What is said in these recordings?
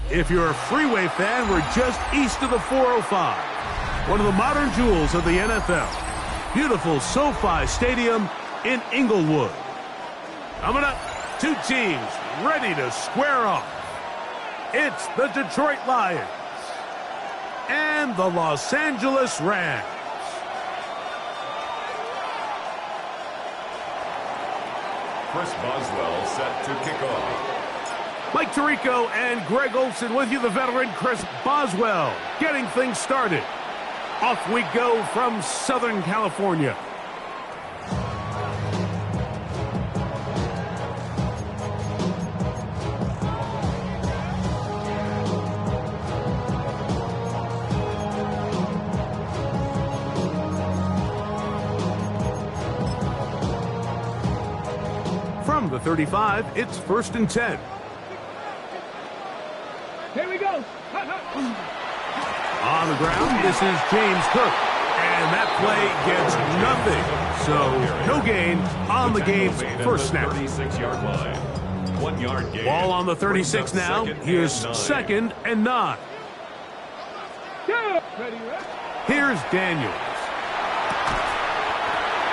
If you're a freeway fan, we're just east of the 405. One of the modern jewels of the NFL. Beautiful SoFi Stadium in Inglewood. Coming up, two teams ready to square off. It's the Detroit Lions and the Los Angeles Rams. Chris Boswell set to kick off. Mike Tirico and Greg Olsen with you, the veteran Chris Boswell, getting things started. Off we go from Southern California. From the 35, it's 1st and 10. Here we go. On the ground, this is James Cook. And that play gets nothing. So, no gain on the game's first snap. 36-yard line. 1 yard gain. Ball on the 36 now. Here's 2nd and 9. Here's Daniels.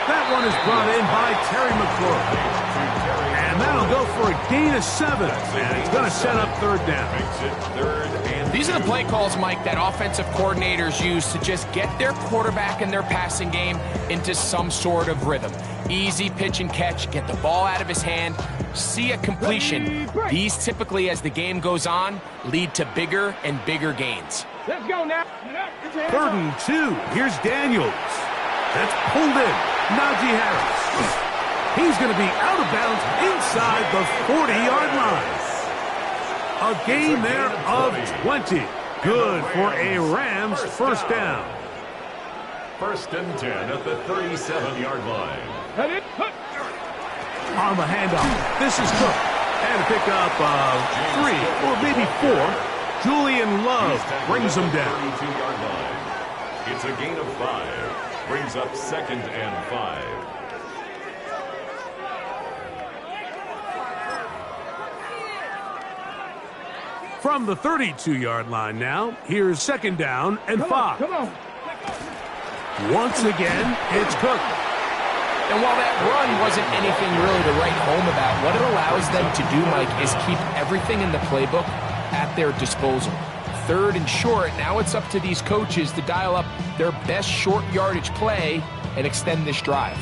That one is brought in by Terry McLaurin. And that'll go for a gain of 7. And it's going to set up 3rd down. These are the play calls, Mike, that offensive coordinators use to just get their quarterback and their passing game into some sort of rhythm. Easy pitch and catch, get the ball out of his hand, see a completion. These typically, as the game goes on, lead to bigger and bigger gains. Let's go now. 3rd and 2. Here's Daniels. That's pulled in. Najee Harris. He's going to be out of bounds inside the 40-yard line. A gain there of 20. Good for a Rams first down. 1st and 10 at the 37-yard line. On the handoff, this is Cook. And a pickup of 3 or maybe 4. Julian Love brings him down. 32-yard line. It's a gain of 5. Brings up 2nd and 5. From the 32-yard line now, here's 2nd down and 5. Come on. Once again, it's Cook. And while that run wasn't anything really to write home about, what it allows them to do, Mike, is keep everything in the playbook at their disposal. 3rd and short, now it's up to these coaches to dial up their best short yardage play and extend this drive.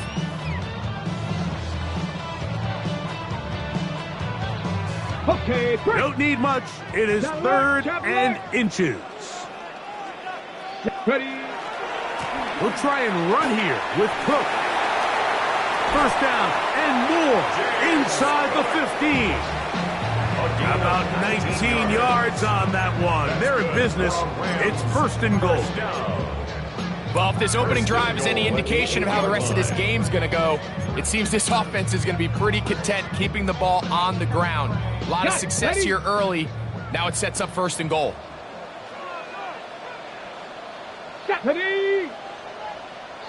Okay, Don't need much. It is 3rd and inches. ready. We'll try and run here with Cook. 1st down and more inside the 15. About 19 yards on that one. They're in business. It's 1st and goal. Well, if this opening drive is any indication of how the rest of this game's going to go, it seems this offense is going to be pretty content keeping the ball on the ground. A lot of success here early. Now it sets up 1st and goal. Ready.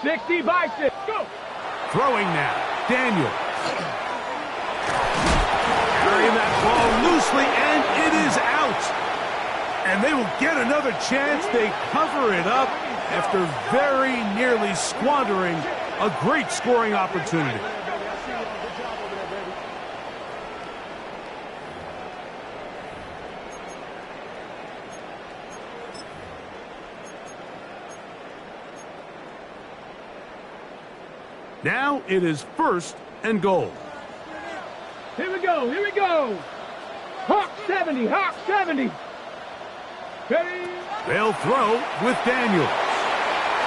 60 by 6. Go. Throwing now. Daniels. Carrying that ball loosely, and it is out. And they will get another chance. They cover it up after very nearly squandering a great scoring opportunity. Now it is 1st and goal. Here we go. Here we go. Hawk 70. Hawk 70. Ready. They'll throw with Daniels.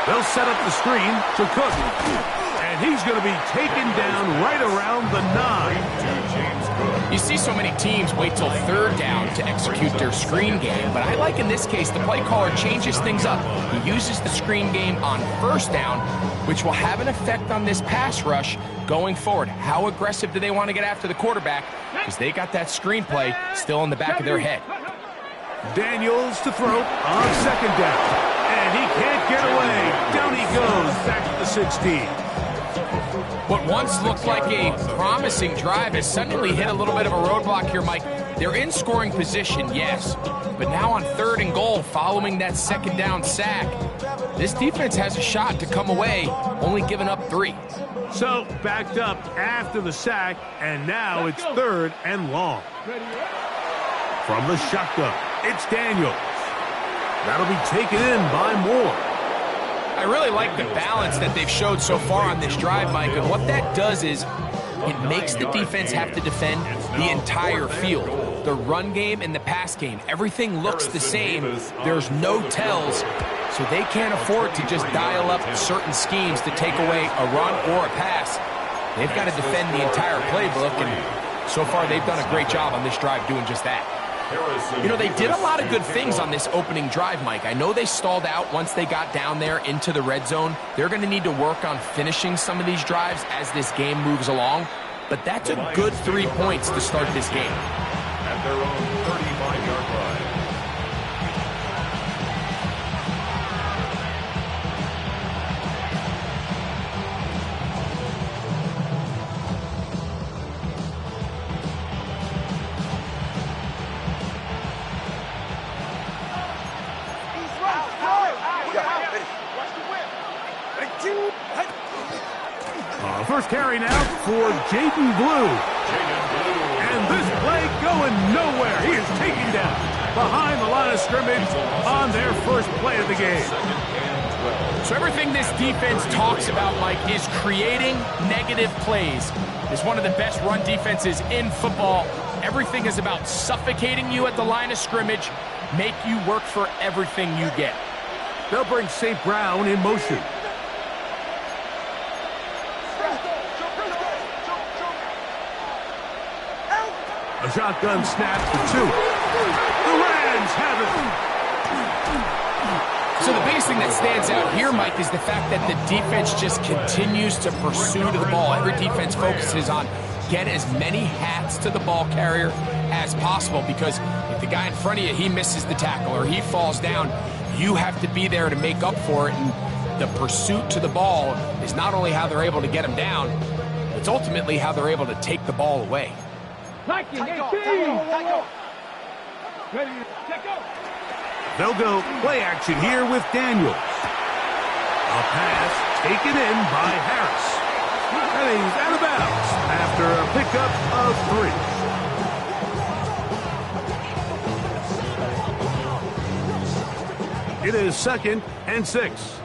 They'll set up the screen to Cook. And he's going to be taken down right around the 9. You see so many teams wait till 3rd down to execute their screen game, but I like in this case the play caller changes things up. He uses the screen game on 1st down which will have an effect on this pass rush going forward. How aggressive do they want to get after the quarterback? Because they got that screenplay still in the back of their head. Daniels to throw on second down. And he can't get away. Down he goes, back to the 16. What once looked like a promising drive has suddenly hit a little bit of a roadblock here, Mike. They're in scoring position, yes, but now on 3rd and goal, following that second down sack, this defense has a shot to come away, only giving up 3. So, backed up after the sack, and now it's 3rd and long. From the shotgun, it's Daniels. That'll be taken in by Moore. I really like the balance that they've showed so far on this drive, Mike, and what that does is it makes the defense have to defend the entire field. The run game and the pass game, everything looks the same. There's no tells, so they can't afford to just dial up certain schemes to take away a run or a pass. They've got to defend the entire playbook, and so far they've done a great job on this drive doing just that. You know, they did a lot of good things on this opening drive, Mike. I know they stalled out once they got down there into the red zone. They're going to need to work on finishing some of these drives as this game moves along. But that's a good 3 points to start this game. At their own 35-yard line. First carry now for Jaden Blue. And this play going nowhere. He is taken down behind the line of scrimmage on their first play of the game. So everything this defense talks about, Mike, is creating negative plays. It's one of the best run defenses in football. Everything is about suffocating you at the line of scrimmage, make you work for everything you get. They'll bring St. Brown in motion. A shotgun snap for 2. The Rams have it. So the biggest thing that stands out here, Mike, is the fact that the defense just continues to pursue to the ball. Every defense focuses on get as many hats to the ball carrier as possible, because if the guy in front of you, he misses the tackle or he falls down, you have to be there to make up for it. And the pursuit to the ball is not only how they're able to get him down, it's ultimately how they're able to take the ball away. They'll go play action here with Daniels. A pass taken in by Harris. And he's out of bounds after a pickup of 3. It is 2nd and 6.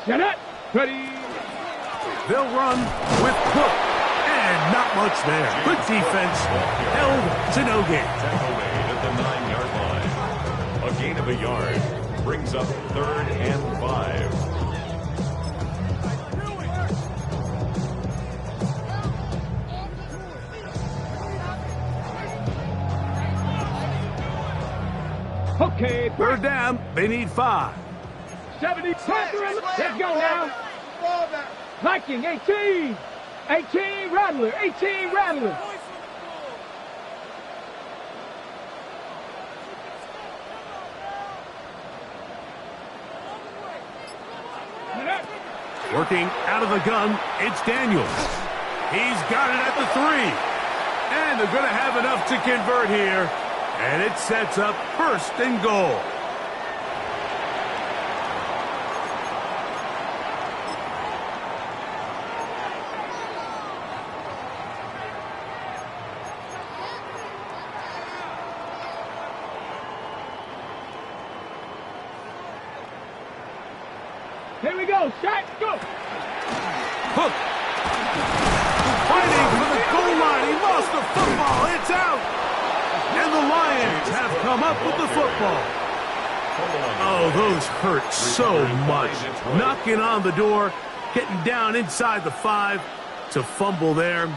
Get it. Ready. They'll run with Cook. And not much there. Good defense. Held to no gain. Tackle made at the 9-yard line. A gain of a yard brings up 3rd and 5. Okay, 3rd down. They need 5. 70. Let's go now. Viking, 18. 18 Rattler. 18 Rattler. Working out of the gun, it's Daniels. He's got it at the 3. And they're going to have enough to convert here. And it sets up 1st and goal. Here we go. Shot. Go. Hook. Fighting for the goal line. He lost the football. It's out. And the Lions have come up with the football. Oh, those hurt so much. Knocking on the door, getting down inside the 5 to fumble there.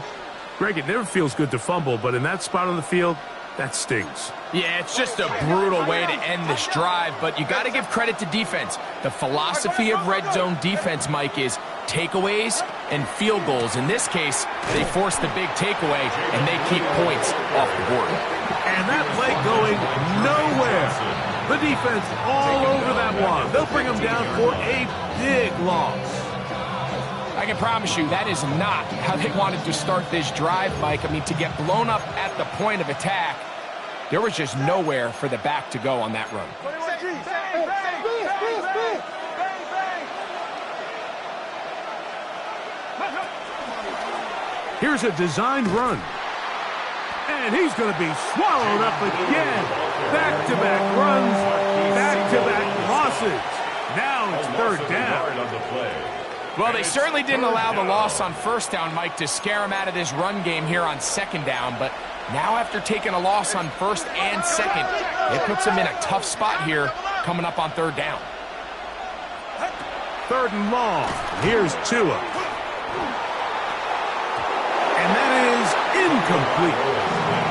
Greg, it never feels good to fumble, but in that spot on the field, That stings. Yeah, it's just a brutal way to end this drive, but you got to give credit to defense. The philosophy of red zone defense, Mike, is takeaways and field goals. In this case, they force the big takeaway, and they keep points off the board. And that play going nowhere. The defense all over that one. They'll bring them down for a big loss. I can promise you that is not how they wanted to start this drive, Mike. I mean, to get blown up at the point of attack, there was just nowhere for the back to go on that run. Here's a designed run. And he's going to be swallowed up again. Back-to-back runs, back-to-back losses. Now it's third down. Well, they certainly didn't allow the loss on first down, Mike, to scare him out of this run game here on second down. But now after taking a loss on first and second, it puts him in a tough spot here coming up on third down. Third and long. Here's Tua. And that is incomplete.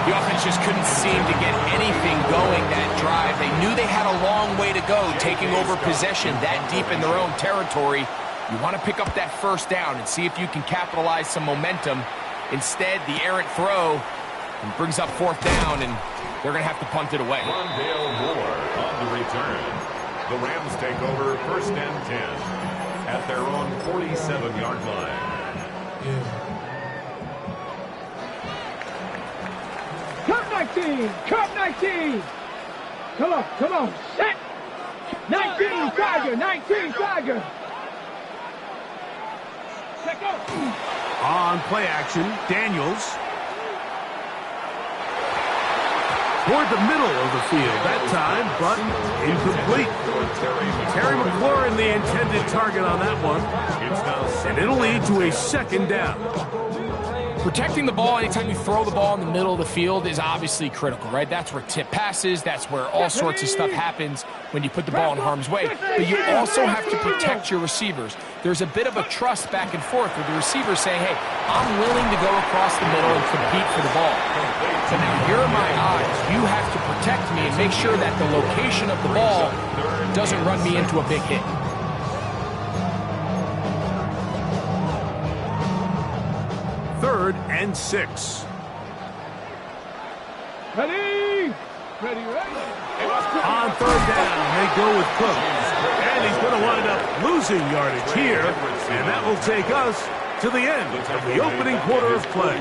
The offense just couldn't seem to get anything going that drive. They knew they had a long way to go, taking over possession that deep in their own territory. You want to pick up that first down and see if you can capitalize some momentum. Instead, the errant throw brings up fourth down, and they're going to have to punt it away. Rondale Moore on the return. The Rams take over first and 10 at their own 47-yard line. Cut 19! Cut 19! Come on, set! 19, Tiger! 19, Tiger! On play action, Daniels. Toward the middle of the field that time, but incomplete. Terry McLaurin, the intended target on that one. And it'll lead to a second down. Protecting the ball anytime you throw the ball in the middle of the field is obviously critical, right? That's where tip passes. That's where all sorts of stuff happens when you put the ball in harm's way. But you also have to protect your receivers. There's a bit of a trust back and forth with the receivers saying, hey, I'm willing to go across the middle and compete for the ball. But now here are my eyes. You have to protect me and make sure that the location of the ball doesn't run me into a big hit. Third and 6. Ready! On third down, they go with Cook. And he's going to wind up losing yardage here. And that will take us to the end of the opening quarter of play.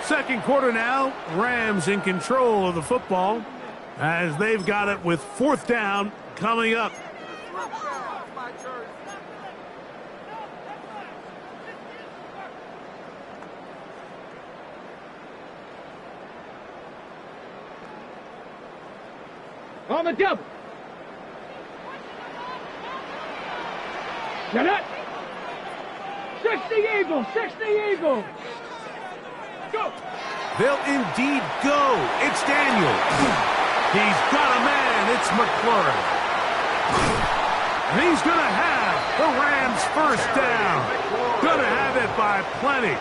Second quarter now, Rams in control of the football as they've got it with fourth down coming up. On the double. Get it. 60 Eagles, 60 Eagles. Go. They'll indeed go. It's Daniel. He's got a man. It's McLaurin. And he's going to have the Rams first down. Going to have it by plenty.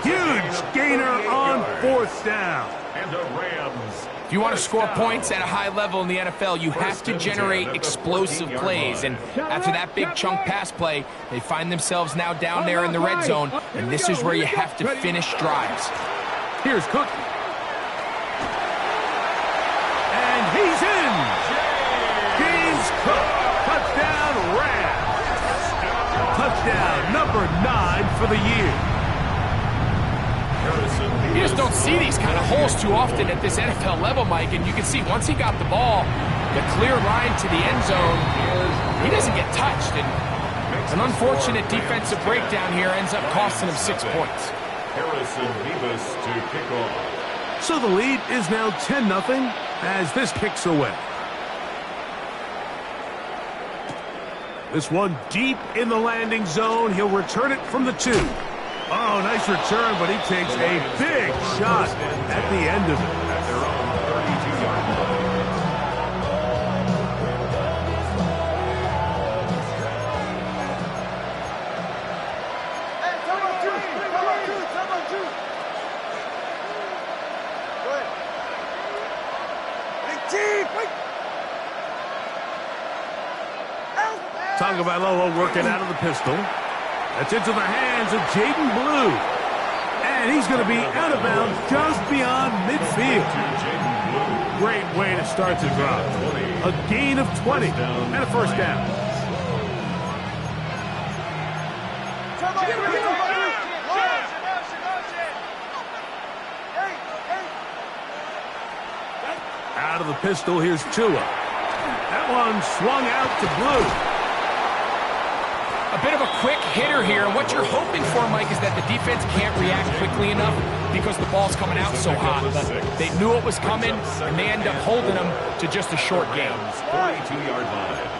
Huge gainer on fourth down. And the Rams. If you want to score points at a high level in the NFL, you have to generate explosive plays. And after that big chunk pass play, they find themselves now down there in the red zone. And this is where you have to finish drives. Here's Cook. And he's in. James Cook. Touchdown, Rams. Touchdown number 9 for the year. You just don't see these kind of holes too often at this NFL level, Mike. And you can see once he got the ball, the clear line to the end zone, he doesn't get touched. And an unfortunate defensive breakdown here ends up costing him 6 points. Harrison Vivas to kick off. So the lead is now 10-0 as this kicks away. This one deep in the landing zone. He'll return it from the 2. Oh, nice return, but he takes a big shot at the end of it. At their own 32-yard line. Tagovailoa working out of the pistol. That's into the hands of Jaden Blue. And he's going to be out of bounds just beyond midfield. Great way to start the drive. A gain of 20 and a first down. Out of the pistol, here's Tua. That one swung out to Blue. A bit of a quick hitter here. What you're hoping for, Mike, is that the defense can't react quickly enough because the ball's coming out so hot. But they knew it was coming, and they end up holding them to just a short gain. 42-yard line.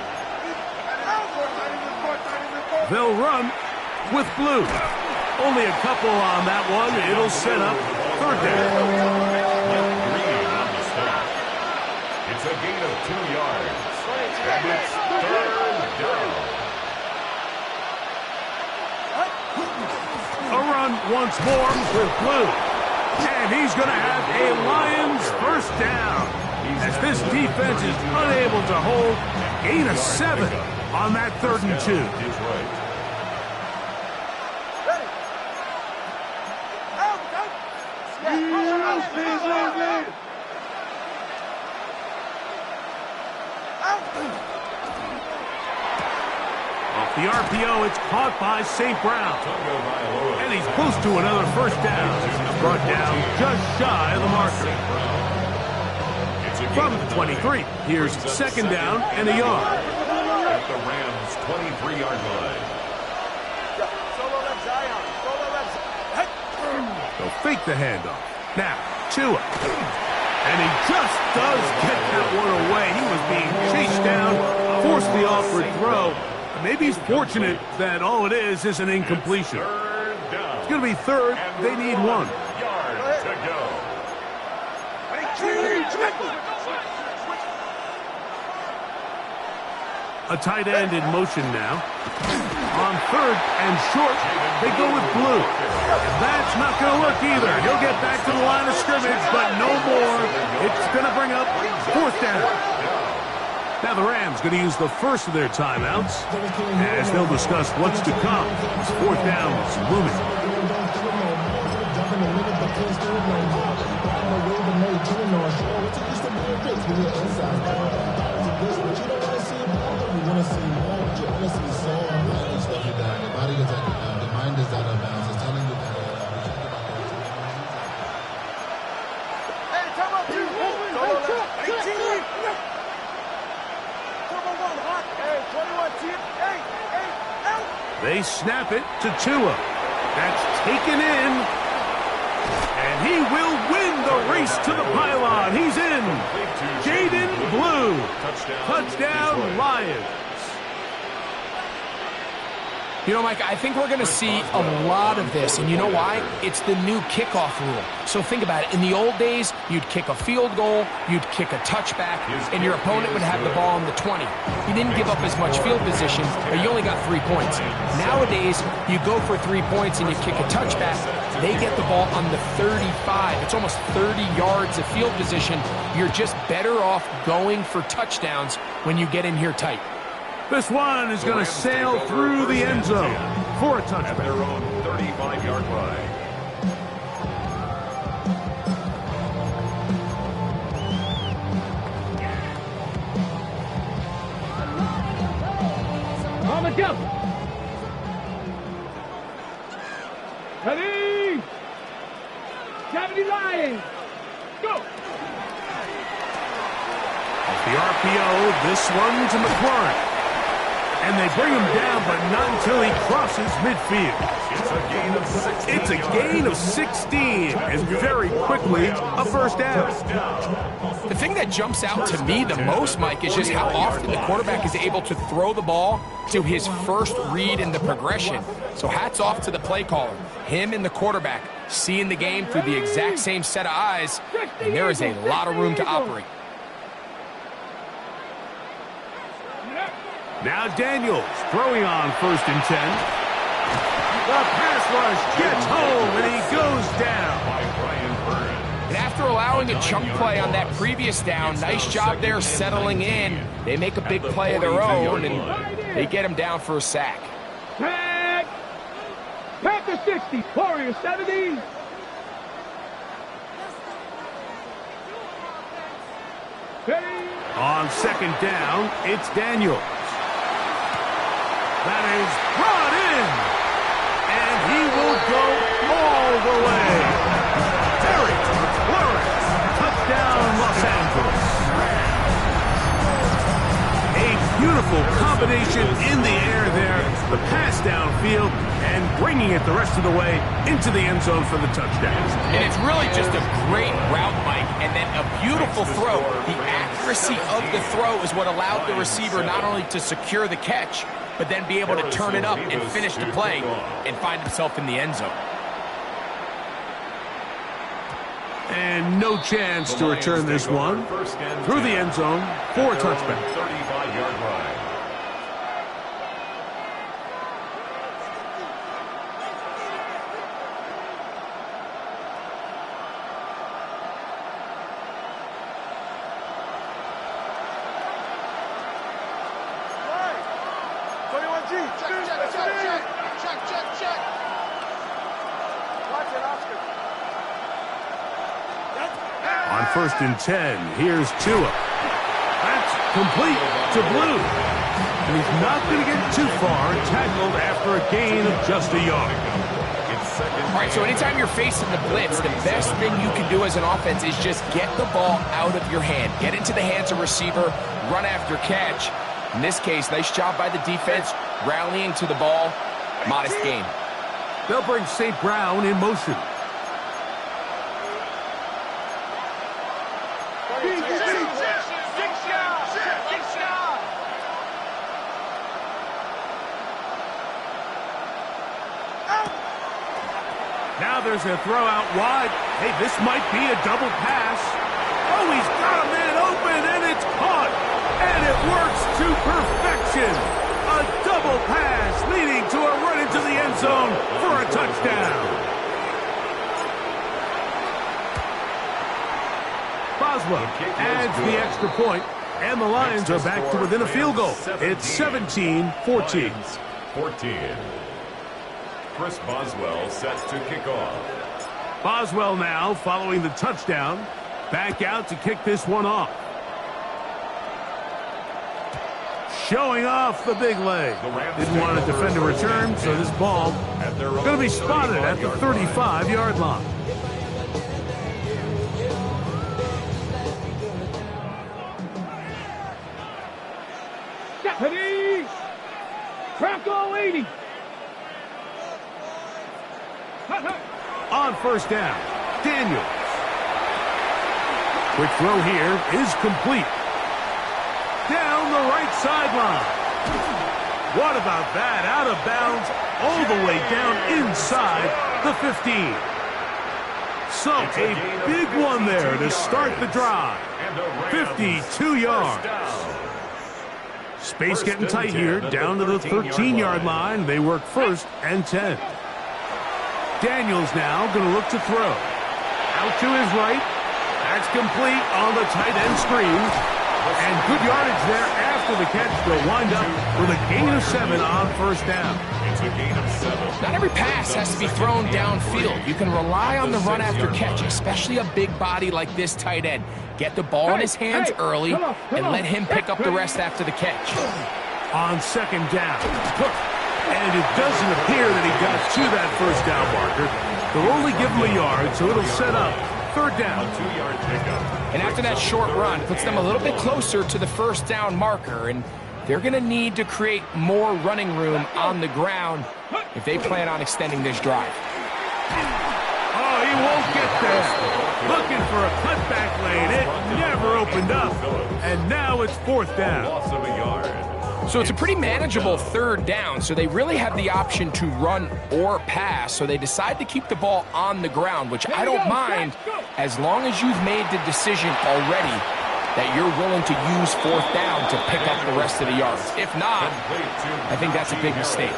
They'll run with Blue. Only a couple on that one. It'll set up third down. It's a gain of 2 yards. And it's third down. A run once more with Blue. And he's going to have a Lions first down. As this defense is unable to hold, gain of 7 on that 3rd and 2. Off the RPO, it's caught by St. Brown. And he's close to another first down. Brought down just shy of the marker. From 23, here's second down and a yard. At the Rams' 23-yard line. They'll fake the handoff. Now, Tua. And he just does get that one away. He was being chased down, forced the awkward throw. Maybe he's fortunate that all it is an incompletion. It's going to be third. They need 1. Yard to go. A tight end in motion now. On 3rd and short, they go with Blue. That's not going to work either. He'll get back to the line of scrimmage, but no more. It's going to bring up 4th down. Now the Rams going to use the first of their timeouts as they'll discuss what's to come. This 4th down is looming. They snap it to Tua. That's taken in. And he will win the race to the pylon. He's in. Jaden Blue. Touchdown Lions. You know, Mike, I think we're going to see a lot of this, and you know why? It's the new kickoff rule. So think about it. In the old days, you'd kick a field goal, you'd kick a touchback, and your opponent would have the ball on the 20. You didn't give up as much field position, but you only got 3 points. Nowadays, you go for 3 points and you kick a touchback, they get the ball on the 35. It's almost 30 yards of field position. You're just better off going for touchdowns when you get in here tight. This one is going to sail through the end zone for a touchback. At their own 35-yard line. On the jump. Ready? 70 Lions. Go. Off the RPO, this one to McLaurin. And they bring him down, but not until he crosses midfield. It's a gain of 16. It's a gain of 16, and very quickly a first down. The thing that jumps out to me the most, Mike, is just how often the quarterback is able to throw the ball to his first read in the progression. So hats off to the play caller. Him and the quarterback seeing the game through the exact same set of eyes, and there is a lot of room to operate. Now Daniels throwing on 1st and 10. The pass rush gets home, and he goes down. And after allowing a chunk play on that previous down, nice job there settling in. They make a big play of their own, and They get him down for a sack. Tag. Panther 60. Warrior 70. Ready. On second down, it's Daniels. That is brought in. And he will go all the way. Terry Flores. Touchdown, Los Angeles. A beautiful combination in the air there. The pass downfield and bringing it the rest of the way into the end zone for the touchdown. And it's really just a great route, Mike, and then a beautiful throw. The accuracy of the throw is what allowed the receiver not only to secure the catch, but then be able to turn it up and finish the play and find himself in the end zone. And no chance to return this one through the end zone for a touchback. 35-yard line. On first and 10, here's Tua. That's complete to Blue. And he's not going to get too far, tackled after a gain of just a yard. All right, so anytime you're facing the blitz, the best thing you can do as an offense is just get the ball out of your hand. Get into the hands of receiver, run after catch. In this case, nice job by the defense, rallying to the ball. Modest gain. They'll bring St. Brown in motion. Now there's a throw out wide. Hey, this might be a double pass. Oh, he's got a man open, and it's caught. And it works to perfection. A double pass leading to a run into the end zone for a touchdown. Boswell adds the extra point, and the Lions are back to within a field goal. It's 17-14. 14. Chris Boswell set to kick off. Boswell now following the touchdown. Back out to kick this one off. Showing off the big leg. Didn't want to defend a return, so this ball going to be spotted at the 35-yard line. Ready. Crackle 80. On first down, Daniels. Quick throw here is complete. Down the right sideline. What about that? Out of bounds, all the way down inside the 15. So a big one there to start the drive. 52 yards. Space getting tight here, down to the 13-yard line. They work first and 10. Daniels now going to look to throw. Out to his right. That's complete on the tight end screen. And good yardage there after the catch. They'll wind up with a gain of 7 on first down. It's a gain of 7. Not every pass has to be thrown downfield. You can rely on the run after catch, especially a big body like this tight end. Get the ball in his hands early and let him pick up the rest after the catch. On second down, Cook. And it doesn't appear that he got to that first down marker. They'll only give him a yard, so it'll set up third down. 2-yard pickup. And after that short run, puts them a little bit closer to the first down marker. And they're going to need to create more running room on the ground if they plan on extending this drive. Oh, he won't get there. Looking for a cutback lane. It never opened up. And now it's fourth down. Loss of a yard. So it's a pretty manageable third down, so they really have the option to run or pass, so they decide to keep the ball on the ground, which I don't mind as long as you've made the decision already that you're willing to use fourth down to pick up the rest of the yards. If not, I think that's a big mistake.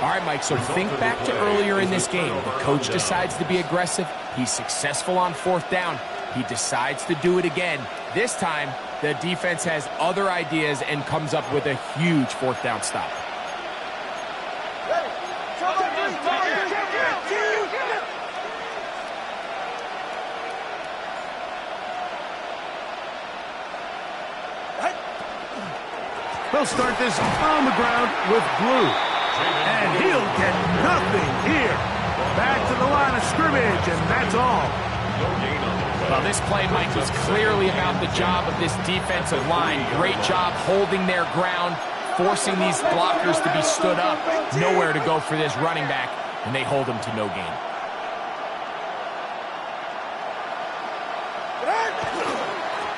All right, Mike, so think back to earlier in this game. The coach decides to be aggressive. He's successful on fourth down. He decides to do it again. This time, the defense has other ideas and comes up with a huge fourth down stop. They'll start this on the ground with Blue. And he'll get nothing here. Back to the line of scrimmage, and that's all. Well, this play, Mike, was clearly about the job of this defensive line. Great job holding their ground, forcing these blockers to be stood up. Nowhere to go for this running back, and they hold him to no gain.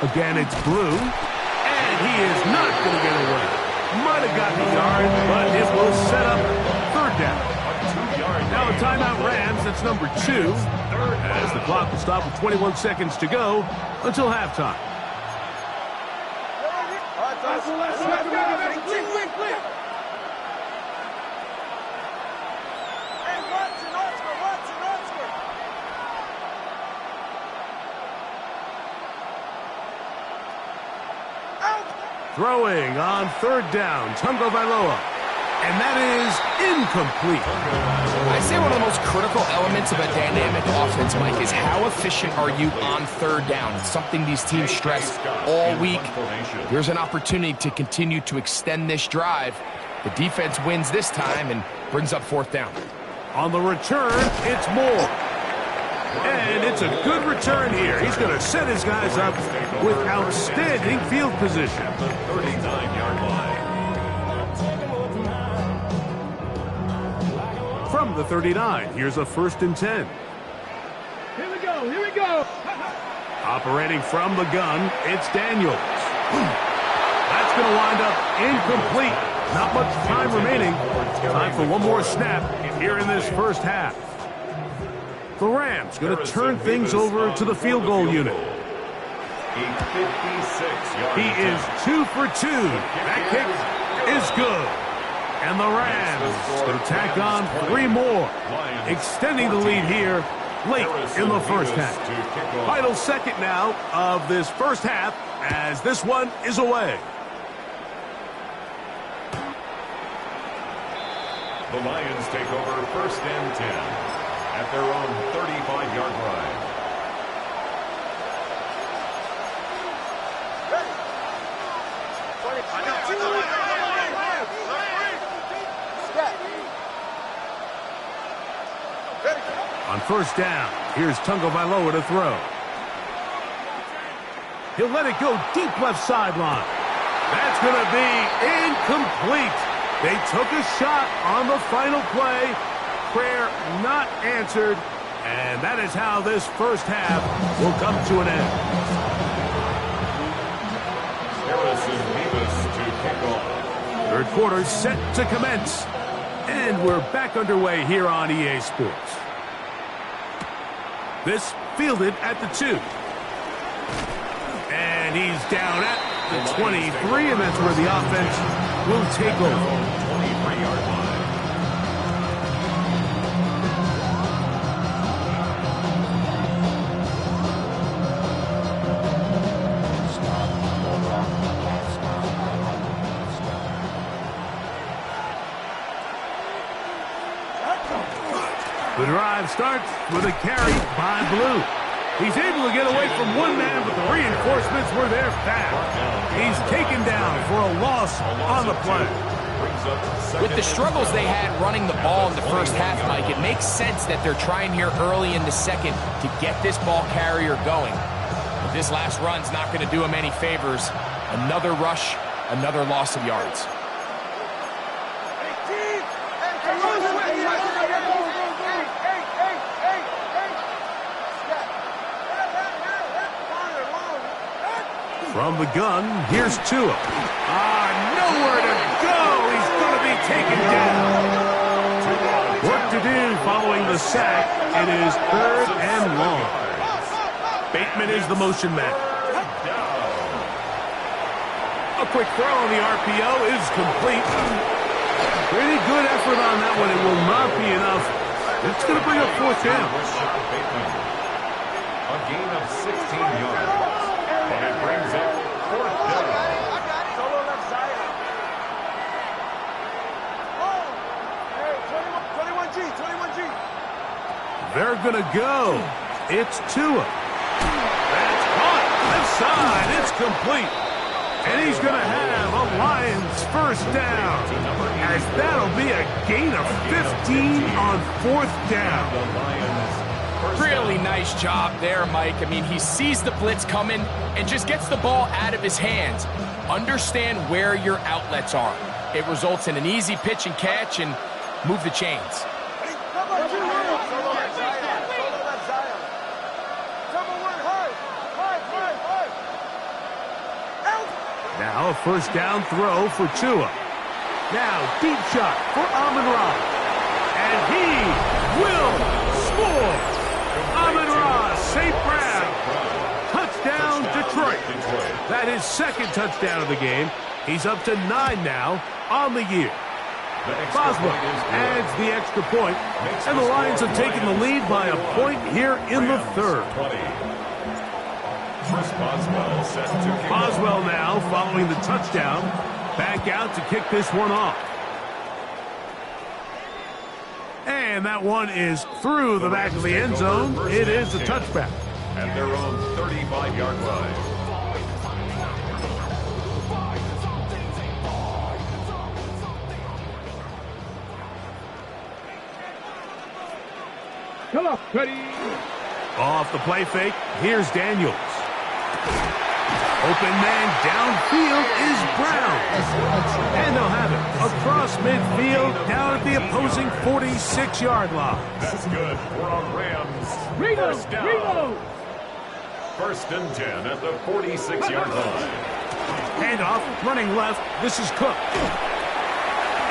Again, it's Blue. And he is not going to get away. Might have gotten a yard, but it will set up third down. Now a timeout Rams, that's number 2, as the clock will stop with 21 seconds to go until halftime. Throwing on third down, Tungo Vailoa. And that is incomplete. I say one of the most critical elements of a dynamic offense, Mike, is how efficient are you on third down? It's something these teams stress all week. Here's an opportunity to continue to extend this drive. The defense wins this time and brings up fourth down. On the return, it's Moore. And it's a good return here. He's going to set his guys up with outstanding field position. 39-yard line. From the 39, here's a 1st and 10. Here we go, here we go. Operating from the gun, it's Daniels. That's going to wind up incomplete. Not much time remaining. Time for one more snap here in this first half. The Rams going to turn things over to the field goal unit. He is 2 for 2. That kick is good. And the Rams going to tack on 3 more, extending the lead here late in the first half. Final second now of this first half as this one is away. The Lions take over 1st and 10 at their own 35-yard line. On 1st down, here's Tungo Vailoa to throw. He'll let it go deep left sideline. That's going to be incomplete. They took a shot on the final play. Prayer not answered. And that is how this first half will come to an end. Harrison Davis to kick off. Third quarter set to commence. And we're back underway here on EA Sports. This fielded at the 2. And he's down at the 23, and that's where the offense will take over. 23-yard line. The drive starts with a carry by Blue. He's able to get away from one man, but the reinforcements were there fast. He's taken down for a loss on the play. With the struggles they had running the ball in the first half, Mike, it makes sense that they're trying here early in the second to get this ball carrier going. But this last run's not going to do him any favors. Another rush, another loss of yards. From the gun, here's Tua. Nowhere to go. He's going to be taken down. Work to do following the sack. It is 3rd and long. Bateman is the motion man. A quick throw on the RPO is complete. Pretty good effort on that one. It will not be enough. It's going to bring up 4th down. A gain of 16 yards. And it brings up 4th down. Solo left side. Oh! Hey, 21G, 21G. They're going to go. It's Tua. That's caught. Left side. It's complete. And he's going to have a Lions first down. As that'll be a gain of 15 on 4th down. The Lions first Really down. nice job there, Mike. I mean, he sees the blitz coming and just gets the ball out of his hands. Understand where your outlets are. It results in an easy pitch and catch and move the chains. Solo left side. Solo left side. Double one high. High. Out. Now a first down throw for Tua. Now deep shot for Amon-Ra. And he will score. Amon-Ra, St. Brown. Touchdown, Detroit. That is 2nd touchdown of the game. He's up to 9 now on the year. Boswell adds the extra point, and the Lions have taken the lead by a point here in the 3rd. 20. Chris Boswell set to kick. Boswell now, following the touchdown, back out to kick this one off. And that one is through the back of the end zone. It is a touchback. At their own 35-yard line. Come on, ready. Off the play fake, here's Daniels. Open man downfield is Brown. And they'll have it across midfield down at the opposing 46-yard line. That's good for a Rams. First down. Reload. 1st and 10 at the 46-yard line. Handoff, running left, this is Cook.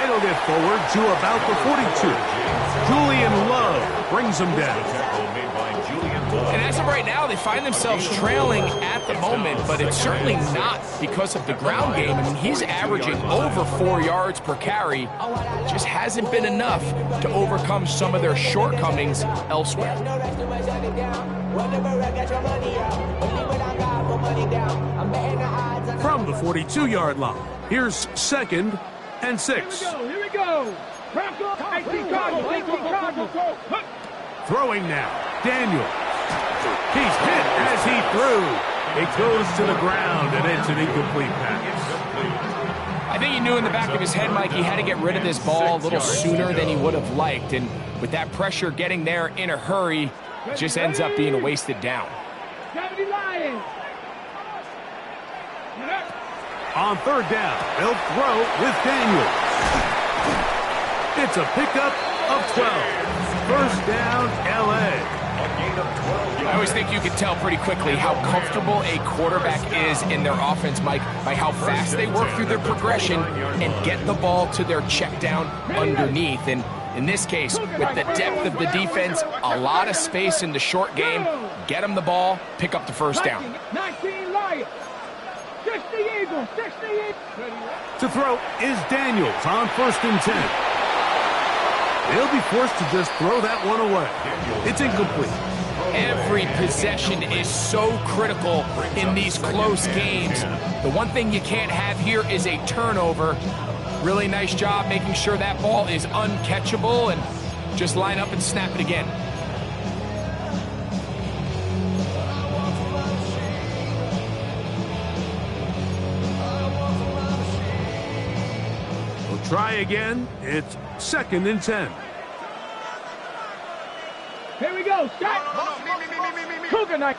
It'll get forward to about the 42. Julian Love brings him down. Tackle made by Julian Love. And as of right now, they find themselves trailing at the moment, but it's certainly not because of the ground game. I mean, he's averaging over 4 yards per carry. Just hasn't been enough to overcome some of their shortcomings elsewhere. From the 42-yard line, here's 2nd and 6. Here we go. Cardinals. Throwing now, Daniel. He's hit as he threw. It goes to the ground, and it's an incomplete pass. I think he knew in the back of his head, Mike, he had to get rid of this ball a little sooner than he would have liked. And with that pressure getting there in a hurry, it just ends up being a wasted down. 70 Lions. On 3rd down, they'll throw with Daniels. It's a pickup of 12. First down, L.A. I always think you can tell pretty quickly how comfortable a quarterback is in their offense, Mike, by how fast they work through their progression and get the ball to their check down underneath. And in this case, with the depth of the defense, a lot of space in the short game, get them the ball, pick up the first down. 19 Lions. 60 Eagles. 60 Eagles. To throw is Daniels on 1st and 10. They'll be forced to just throw that one away. It's incomplete. Every possession is so critical in these close games. The one thing you can't have here is a turnover. Really nice job making sure that ball is uncatchable and just line up and snap it again. We'll try again. It's 2nd and 10. Here we go. Stop. Cougar night.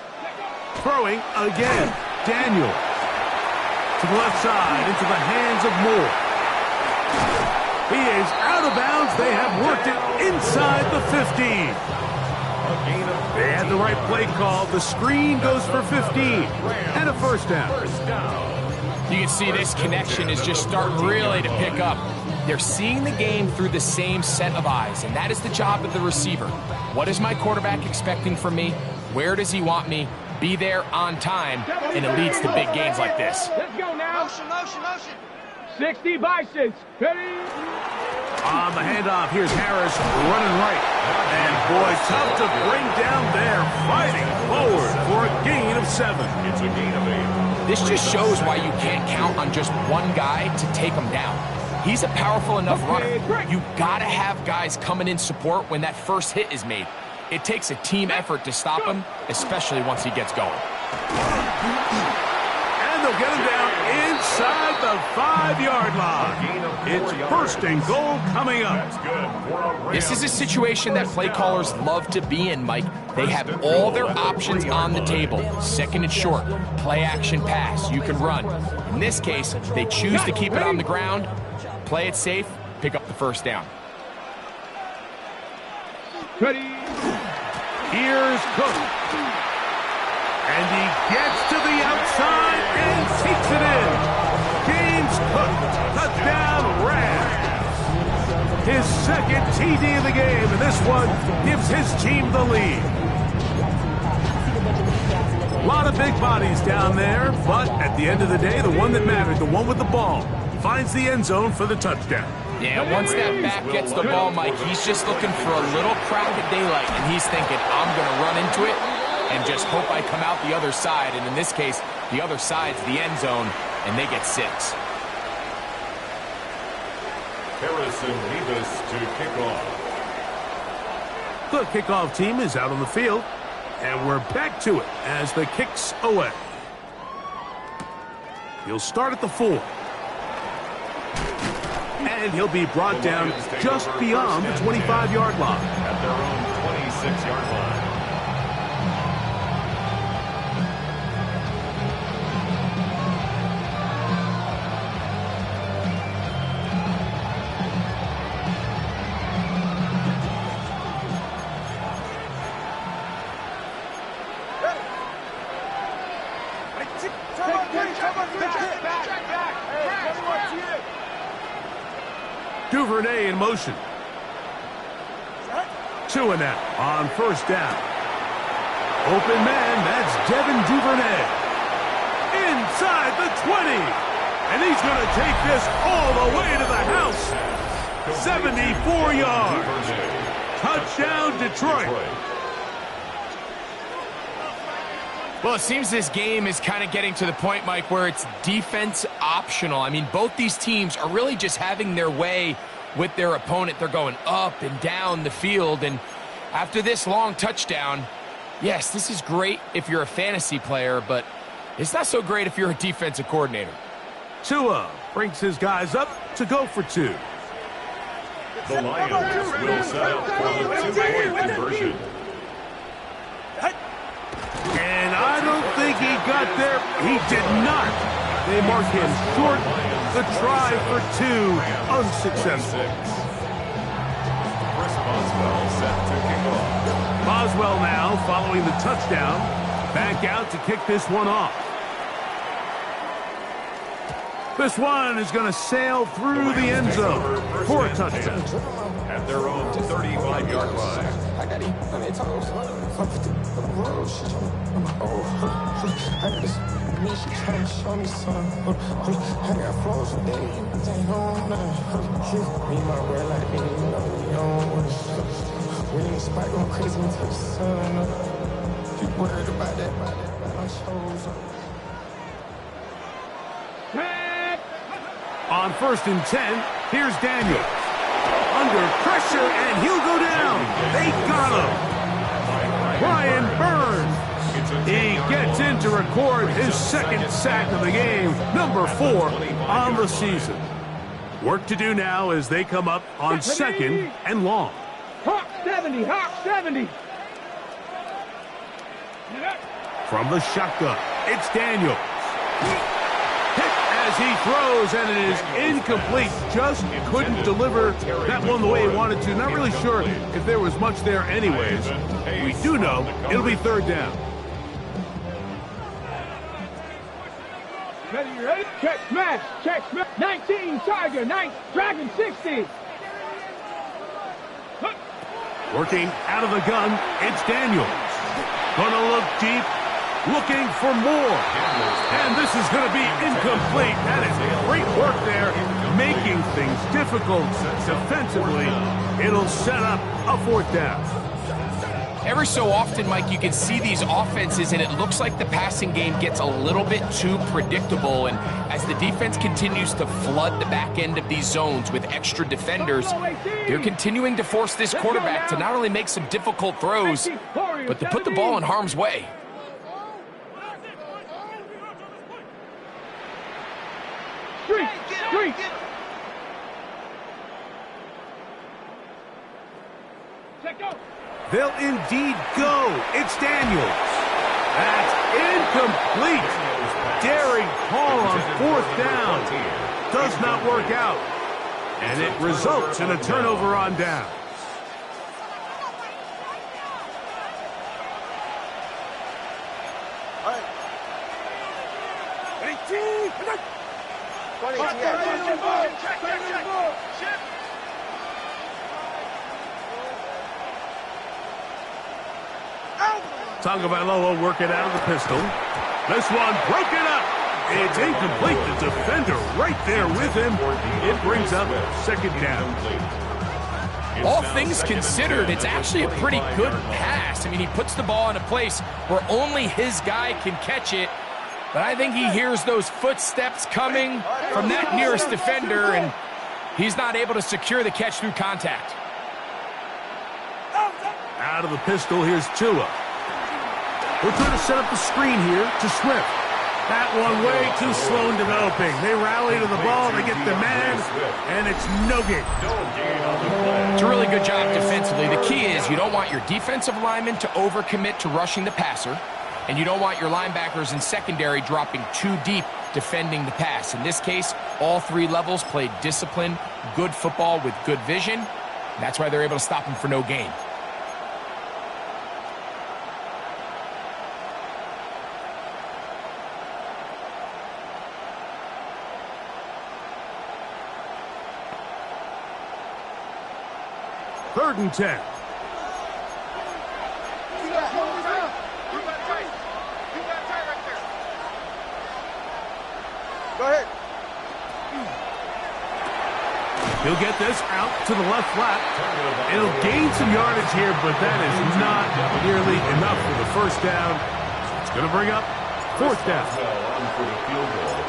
Throwing again. Daniel. To the left side, into the hands of Moore. He is out of bounds. They have worked it inside the 15. They had the right play call. The screen goes for 15. And a first down. You can see this connection is just starting really to pick up. They're seeing the game through the same set of eyes, and that is the job of the receiver. What is my quarterback expecting from me? Where does he want me? Be there on time, and it leads to big gains like this. Let's go now. Motion. 60 Bisons. Ready. On the handoff, here's Harris running right. And boy, tough to bring down there, fighting forward for a gain of 7. It's a gain of 8. This just shows why you can't count on just one guy to take him down. He's a powerful enough runner. You gotta have guys coming in support when that first hit is made. It takes a team effort to stop him, especially once he gets going. And they'll get him down inside the 5-yard line. It's first and goal coming up. That's good for a Rams. This is a situation that play callers love to be in, Mike. They have all their options on the table. Second and short, play action pass, you can run. In this case, they choose to keep it on the ground, play it safe, pick up the first down. Ready. Here's Cook. And he gets to the outside and takes it in. James Cook, touchdown Rams. His second TD of the game, and this one gives his team the lead. A lot of big bodies down there, but at the end of the day, the one that mattered, the one with the ball, finds the end zone for the touchdown. Yeah, once that back gets the ball, Mike, he's just looking for a little crack of daylight, and he's thinking, I'm going to run into it and just hope I come out the other side. And in this case, the other side's the end zone, and they get 6. Harrison Nevis to kick off. The kickoff team is out on the field, and we're back to it as the kick's away. He'll start at the 4. And he'll be brought down just beyond the 25-yard line. At their own 26-yard line. Duvernay in motion. 2 and out on first down. Open man, that's Devin Duvernay. Inside the 20. And he's going to take this all the way to the house. 74 yards. Touchdown, Detroit. Well, it seems this game is kind of getting to the point, Mike, where it's defense optional. I mean, both these teams are really just having their way with their opponent. They're going up and down the field. And after this long touchdown, yes, this is great if you're a fantasy player, but it's not so great if you're a defensive coordinator. Tua brings his guys up to go for 2. The Lions will set up for the 2-point conversion. And I don't think he got there. He did not. They mark him short. The try for 2, unsuccessful. Chris Boswell set to kick off. Boswell now, following the touchdown, back out to kick this one off. This one is going to sail through the end zone for a touchdown. At their own 35-yard line. I got it on their toes. I'm 50 on the road. She I got this. Me, she trying to show me something. I got flows for days. They don't know. Me, my bread like me. You know, we need a spike going crazy until the sun up. You worried about that, but I chose up. On first and 10, here's Daniels. Under pressure, and he'll go down. They got him. Brian Burns. He gets in to record his second sack of the game, number 4 on the season. Work to do now as they come up on second and long. Hawk 70, Hawk 70. From the shotgun, it's Daniels. Hit as he throws, and it is incomplete. Just couldn't deliver that one the way he wanted to. Not really sure if there was much there anyways. We do know it'll be third down. Ready, you ready? Check smash, check smash. 19, Tiger, 9, Dragon 60. Working out of the gun, it's Daniels. Gonna look deep, looking for more. And this is going to be incomplete. That is great work there, making things difficult defensively. It'll set up a 4th down. Every so often, Mike, you can see these offenses, and it looks like the passing game gets a little bit too predictable. And as the defense continues to flood the back end of these zones with extra defenders, they're continuing to force this quarterback to not only make some difficult throws, but to put the ball in harm's way. Street. Check out. They'll indeed go. It's Daniels. That's incomplete. Daring call on 4th down. Does not work out. And it results in a turnover on down. Tagovailoa working out of the pistol. This one broken up. It's incomplete. The defender right there with him. It brings up 2nd down. All things considered, it's actually a pretty good pass. I mean, he puts the ball in a place where only his guy can catch it. But I think he hears those footsteps coming from that nearest defender, and he's not able to secure the catch through contact. Out of the pistol, here's Tua. We're trying to set up the screen here to Swift. That one way too slow in developing. They rally to the ball, they get the man, and it's no gain. It's a really good job defensively. The key is you don't want your defensive linemen to overcommit to rushing the passer, and you don't want your linebackers in secondary dropping too deep defending the pass. In this case, all 3 levels played disciplined, good football with good vision. That's why they're able to stop him for no gain. Third and 10. Go ahead. He'll get this out to the left flat. It'll gain some yardage here, but that is not nearly enough for the 1st down. It's going to bring up 4th down. For the field goal,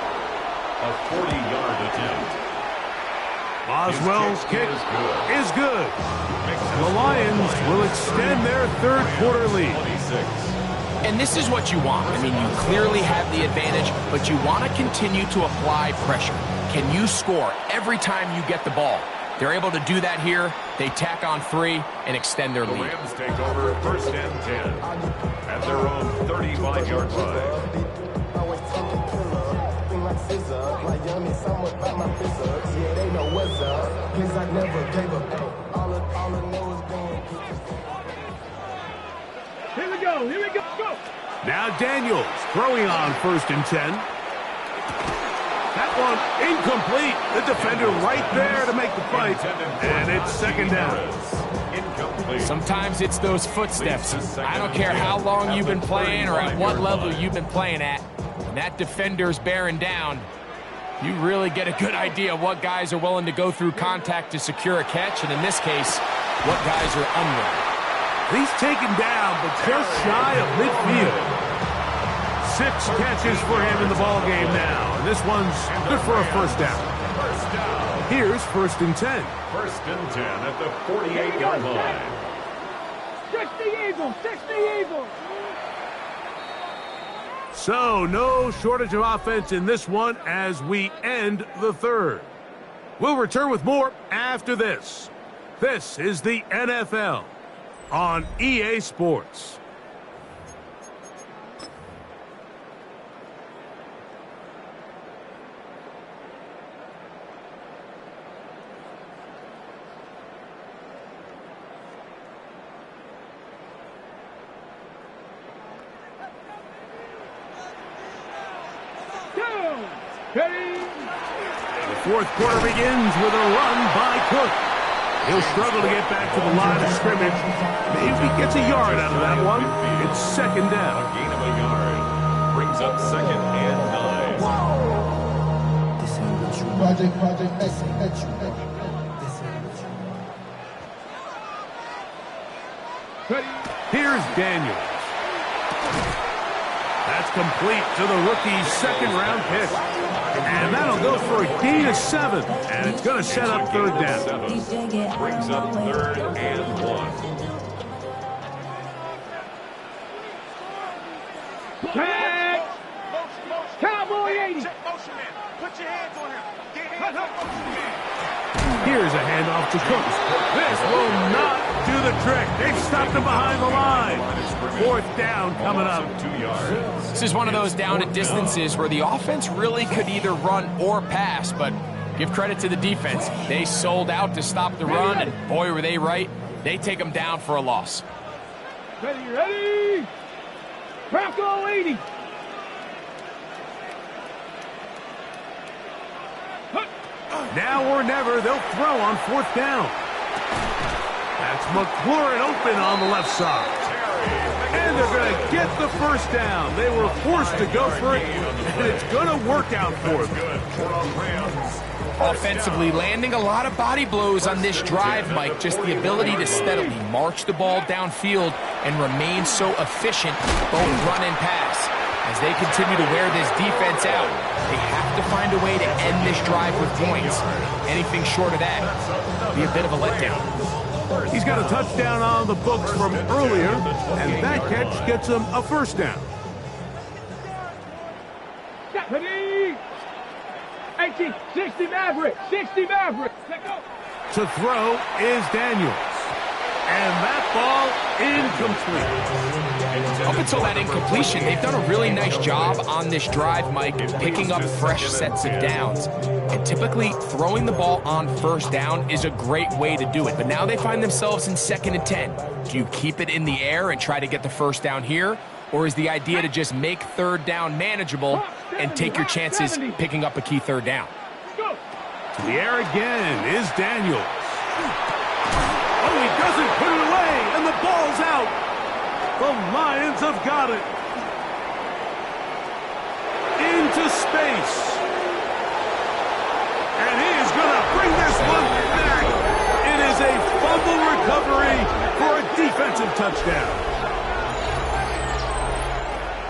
a 40-yard attempt. Boswell's kick is good. The Lions will extend their 3rd quarter lead. And this is what you want. I mean, you clearly have the advantage, but you want to continue to apply pressure. Can you score every time you get the ball? They're able to do that here. They tack on 3 and extend their lead. The Rams take over 1st and 10 at their own 35-yard line. Here we go, go! Now Daniels throwing on 1st and 10. That one incomplete. The defender right there to make the fight. And it's 2nd down. Sometimes it's those footsteps. I don't care how long you've been playing or at what level you've been playing at. When that defender's bearing down, you really get a good idea of what guys are willing to go through contact to secure a catch, and in this case, what guys are unwilling. He's taken down, but just shy of midfield. 6 catches for him in the ball game now, and this one's good for a 1st down. Here's 1st and 10. 1st and 10 at the 48-yard line. 60 Eagles! So, no shortage of offense in this one as we end the 3rd. We'll return with more after this. This is the NFL on EA Sports. The 4th quarter begins with a run by Cook. He'll struggle to get back to the line of scrimmage. Maybe he gets a yard out of that one. It's 2nd down. A gain of a yard. up 2nd and 9. This ain't what you project, this ain't what you Here's Daniels. That's complete to the rookie's second-round pick. And that'll go for a gain of 7. And it's going to set up 3rd down. 7 brings up 3rd and 1. Tag! Cowboy 80! Motion man. Put your hands on him. Get hands on motion man. Here's a handoff to Cooks. This will not do the trick. They've stopped him behind the line. 4th down coming up. 2 yards. This is one of those down and distances where the offense really could either run or pass, but give credit to the defense. They sold out to stop the run, and boy, were they right. They take them down for a loss. Ready! Bronco 80! Now or never, they'll throw on 4th down. That's McLaurin open on the left side. And they're going to get the 1st down. They were forced to go for it, and it's going to work out for them. Offensively, landing a lot of body blows on this drive, Mike. Just the ability to steadily march the ball downfield and remain so efficient, both run and pass. As they continue to wear this defense out, they have to find a way to end this drive with points. Anything short of that would be a bit of a letdown. He's got a touchdown on the books from earlier, and that catch gets him a 1st down. Ready! 18, 60 Maverick, 60 Maverick. Let go. To throw is Daniels. And that ball incomplete. Up until that incompletion, they've done a really nice job on this drive, Mike, picking up fresh sets of downs. And typically, throwing the ball on 1st down is a great way to do it. But now they find themselves in 2nd and 10. Do you keep it in the air and try to get the 1st down here? Or is the idea to just make 3rd down manageable and take your chances picking up a key 3rd down? To the air again is Daniels. Oh, he doesn't put it away, and the ball's out. The Lions have got it. Into space. And he is going to bring this one back. It is a fumble recovery for a defensive touchdown.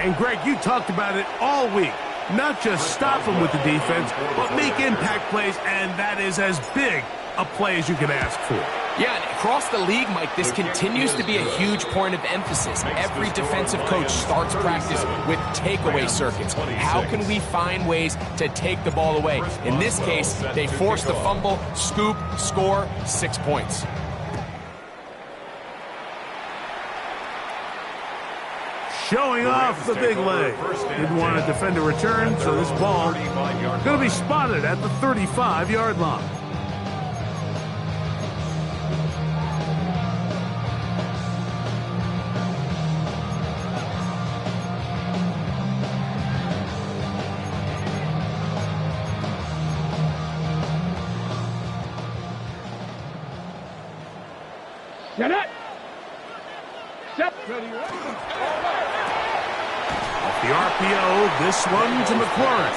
And Greg, you talked about it all week. Not just stop them with the defense, but make impact plays, and that is as big a play as you can ask for. Yeah, and across the league, Mike, this continues to be a huge point of emphasis. Every defensive coach starts practice with takeaway circuits. How can we find ways to take the ball away? In this case, they force the fumble, scoop, score, 6 points. Showing off the big leg. Didn't want to defend a return, so this ball going to be spotted at the 35-yard line. Set it! Set! The RPO, this one to McLaurin.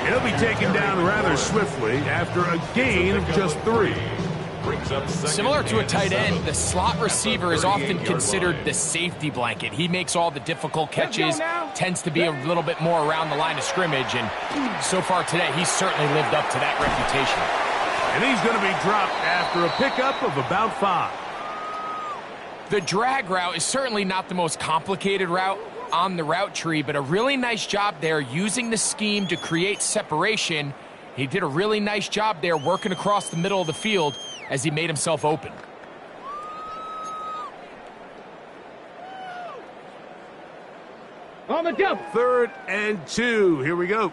He'll be taken down rather swiftly after a gain of just 3. Similar to a tight end, the slot receiver is often considered the safety blanket. He makes all the difficult catches, tends to be a little bit more around the line of scrimmage, and so far today, he's certainly lived up to that reputation. And he's going to be dropped after a pickup of about 5. The drag route is certainly not the most complicated route on the route tree, but a really nice job there using the scheme to create separation. He did a really nice job there working across the middle of the field as he made himself open. On the double. 3rd and 2. Here we go.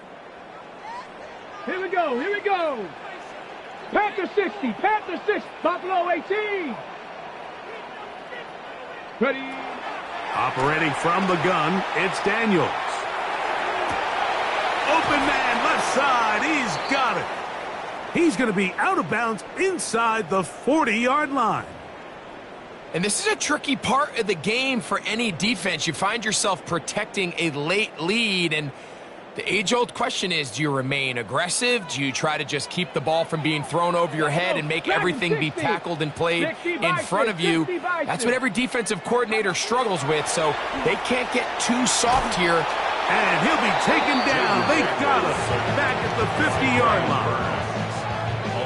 Here we go. Here we go. Panther 60. Panther 60. Buffalo 18. Ready. Operating from the gun, it's Daniels. Open man, left side. He's got it. He's going to be out of bounds inside the 40-yard line. And this is a tricky part of the game for any defense. You find yourself protecting a late lead, and the age-old question is, do you remain aggressive? Do you try to just keep the ball from being thrown over your head and make everything be tackled and played in front of you? That's what every defensive coordinator struggles with, so they can't get too soft here. And he'll be taken down. They got him back at the 50-yard line.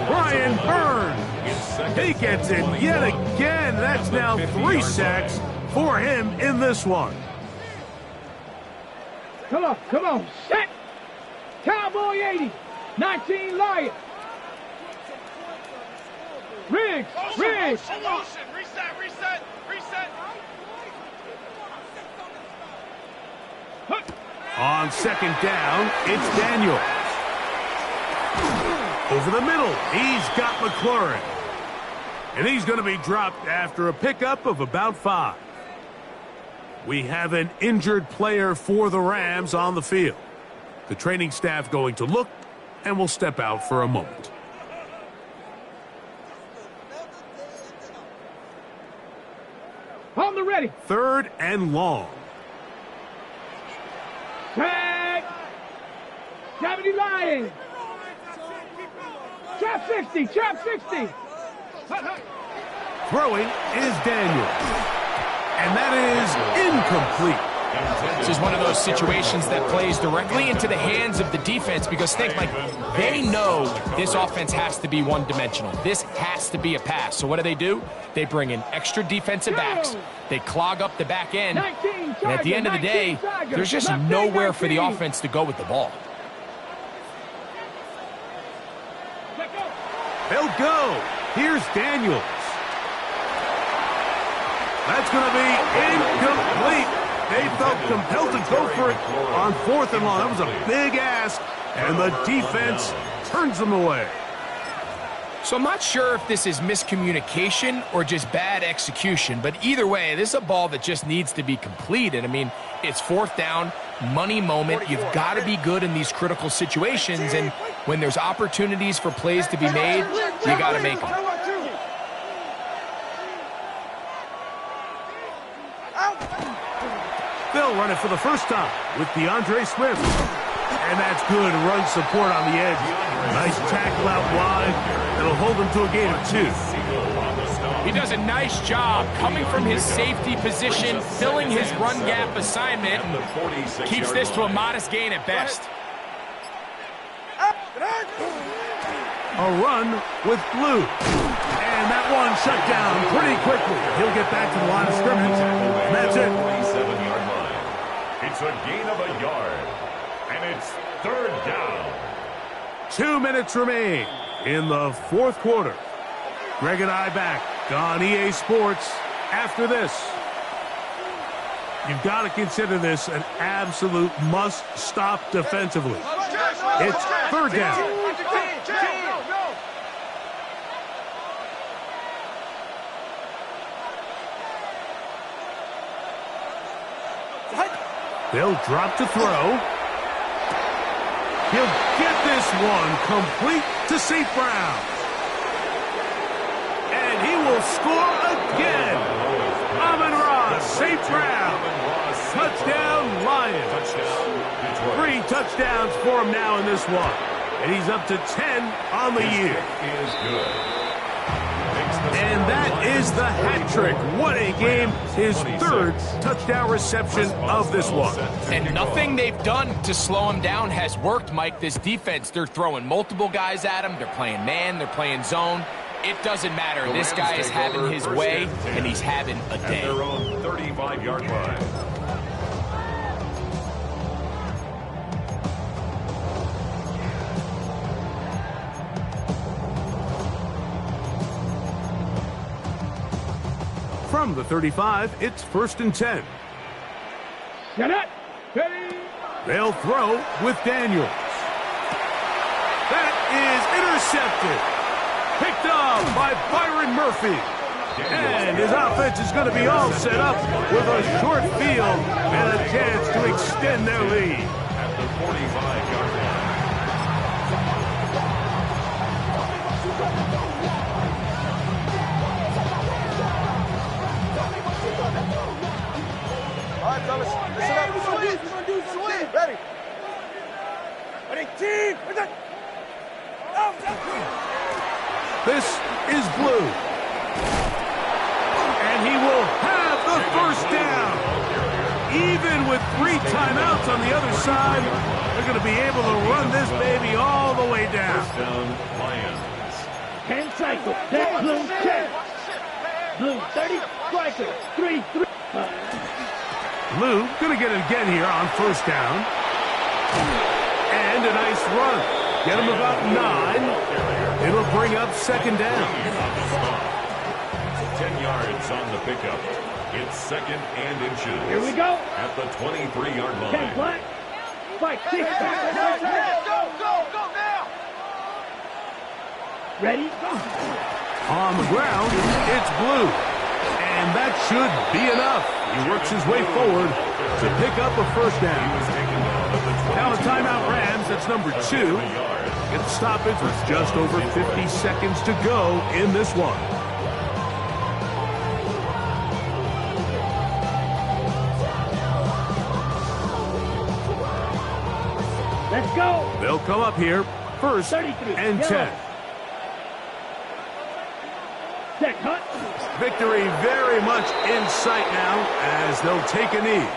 Brian Burns, he gets it yet again. That's now 3 sacks for him in this one. Come on, set! Cowboy 80, 19 Lion. Riggs. Reset. On second down, it's Daniels. Over the middle, he's got McLaurin. And he's going to be dropped after a pickup of about 5. We have an injured player for the Rams on the field. The training staff going to look and will step out for a moment. On the ready. 3rd and long. Tag. 70 Lions. Trap 60. Throwing is Daniels. And that is incomplete. This is one of those situations that plays directly into the hands of the defense because think, like, they know this offense has to be one-dimensional. This has to be a pass. So what do? They bring in extra defensive backs. They clog up the back end. And at the end of the day, there's just nowhere for the offense to go with the ball. They'll go. Here's Daniels. That's going to be incomplete. They felt compelled to go for it on 4th and long. That was a big ask, and the defense turns them away. So I'm not sure if this is miscommunication or just bad execution, but either way, this is a ball that just needs to be completed. I mean, it's 4th down, money moment. You've got to be good in these critical situations, and when there's opportunities for plays to be made, you got to make them. They'll run it for the first time with DeAndre Swift. And that's good run support on the edge. Nice tackle out wide. That'll hold him to a gain of 2. He does a nice job coming from his safety position, filling his run gap assignment. Keeps this to a modest gain at best. A run with Blue. And that one shut down pretty quickly. He'll get back to the line of scrimmage. And that's it. 47-yard line. It's a gain of a yard. And it's 3rd down. 2 minutes remain in the 4th quarter. Greg and I back on EA Sports after this. You've got to consider this an absolute must-stop defensively. It's 3rd down. They'll drop to throw. He'll get this one complete to St. Brown. And he will score again. Amon-Ra, St. Brown. Touchdown, Lions. 3 touchdowns for him now in this one. And he's up to 10 on the year. And that is the hat trick. What a game. His 3rd touchdown reception of this one. And nothing they've done to slow him down has worked, Mike. This defense, they're throwing multiple guys at him. They're playing man. They're playing zone. It doesn't matter. This guy is having his way, and he's having a day. Their own 35-yard line. From the 35, it's 1st and 10. Get it. Ready. They'll throw with Daniels. That is intercepted. Picked up by Byron Murphy. And his offense is going to be all set up with a short field and a chance to extend their lead. At the 45-yard line. right, fellas. Listen up. Swing. We're going to do swing. Ready. Ready, team. This is blue. And he will have the first down. Even with 3 timeouts on the other side, they're going to be able to run this baby all the way down. First down, Lions. 10 cycles. That's blue 10. Blue 30. Striker 3-3. Blue going to get it again here on first down. And a nice run. Get him about 9. It'll bring up second down. 10 yards on the pickup. It's second and inches. Here we go. At the 23-yard 10 line. black. Spike 6. Go now. Ready? On the ground, it's blue. And that should be enough. He works his way forward to pick up a first down. Now the timeout Rams, that's number 2. Get the stoppage with just over 50 seconds to go in this one. Let's go. They'll come up here first 33, and yellow. 10. Set hunt. Victory very much in sight now as they'll take a knee.